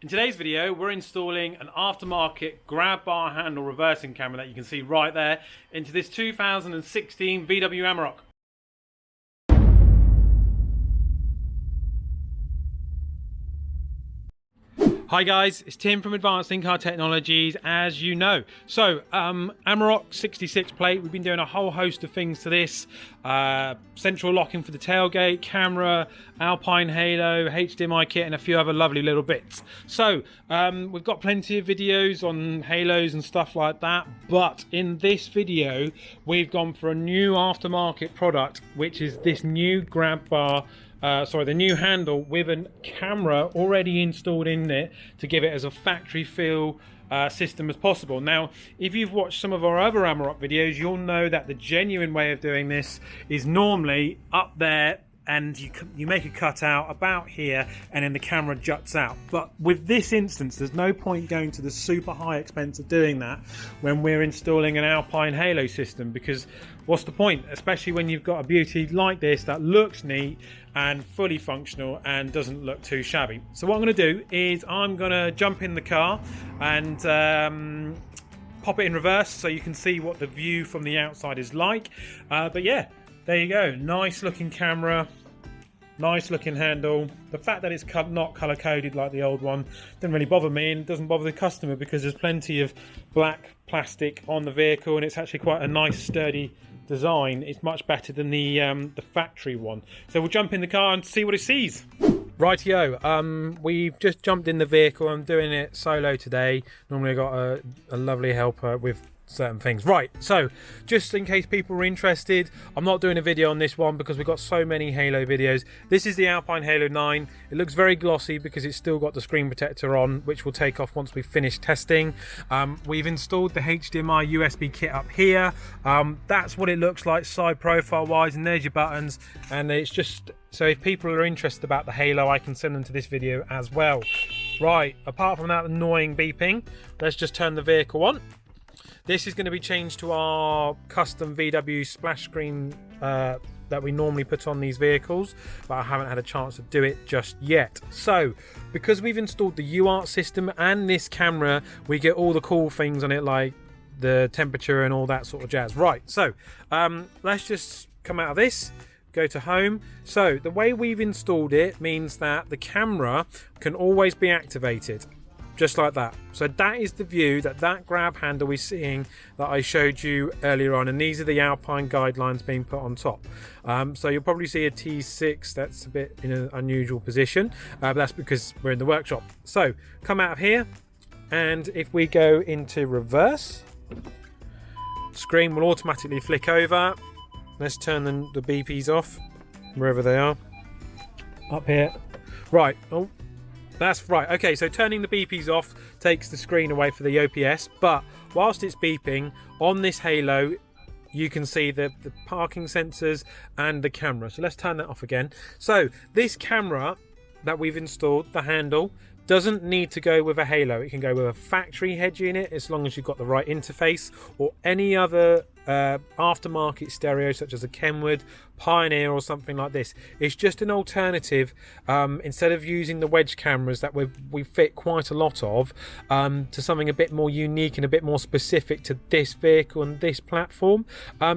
In today's video, we're installing an aftermarket grab bar handle reversing camera that you can see right there into this 2016 VW Amarok. Hi guys, it's Tim from Advanced In-Car Technologies, as you know. So, Amarok 66 plate, we've been doing a whole host of things to this. Central locking for the tailgate, camera, Alpine halo, HDMI kit, and a few other lovely little bits. So, we've got plenty of videos on halos and stuff like that, but in this video, we've gone for a new aftermarket product, which is this new grab bar, the new handle with a camera already installed in it to give it as a factory feel system as possible. Now, if you've watched some of our other Amarok videos, you'll know that the genuine way of doing this is normally up there and you make a cutout about here and then the camera juts out. But with this instance, there's no point going to the super high expense of doing that when we're installing an Alpine halo system, because what's the point, especially when you've got a beauty like this that looks neat and fully functional and doesn't look too shabby. So what I'm going to do is I'm going to jump in the car and pop it in reverse so you can see what the view from the outside is like. But yeah, there you go, nice looking camera, nice looking handle. The fact that it's not color coded like the old one doesn't really bother me, and doesn't bother the customer because there's plenty of black plastic on the vehicle and it's actually quite a nice sturdy design. It's much better than the factory one. So we'll jump in the car and see what it sees. Rightio, we've just jumped in the vehicle. I'm doing it solo today. Normally I've got a lovely helper with certain things. Right, so just in case people are interested, I'm not doing a video on this one because we've got so many Halo videos. This is the Alpine Halo 9. It looks very glossy because it's still got the screen protector on, which will take off once we finish testing. We've installed the HDMI USB kit up here. That's what it looks like side profile wise, and there's your buttons, and it's just so if people are interested about the Halo, I can send them to this video as well. Right, apart from that annoying beeping, let's just turn the vehicle on. This is going to be changed to our custom VW splash screen that we normally put on these vehicles, but I haven't had a chance to do it just yet. So, because we've installed the UART system and this camera, we get all the cool things on it like the temperature and all that sort of jazz. Right, so let's just come out of this, go to home. So, the way we've installed it means that the camera can always be activated. Just like that. So that is the view that grab handle we're seeing that I showed you earlier on, and these are the Alpine guidelines being put on top. So you'll probably see a T6 that's a bit in an unusual position, but that's because we're in the workshop. So come out of here, and if we go into reverse, screen will automatically flick over. Let's turn the beepies off wherever they are. Up here. Right. Oh, that's right. Okay, so turning the beepies off takes the screen away for the OPS, but whilst it's beeping on this Halo, you can see the parking sensors and the camera. So let's turn that off again. So this camera that we've installed, the handle, doesn't need to go with a Halo. It can go with a factory head unit as long as you've got the right interface, or any other aftermarket stereo such as a Kenwood, Pioneer or something like this. It's just an alternative instead of using the wedge cameras that we fit quite a lot of, to something a bit more unique and a bit more specific to this vehicle and this platform.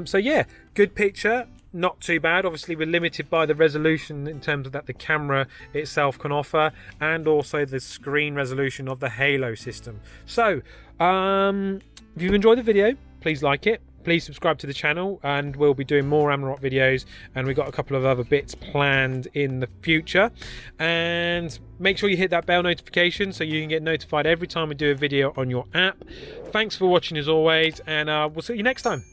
So yeah, good picture. Not too bad. Obviously we're limited by the resolution in terms of that the camera itself can offer, and also the screen resolution of the Halo system. So if you've enjoyed the video, please like it, please subscribe to the channel, and we'll be doing more Amarok videos, and we've got a couple of other bits planned in the future. And make sure you hit that bell notification so you can get notified every time we do a video on your app. Thanks for watching as always, and we'll see you next time.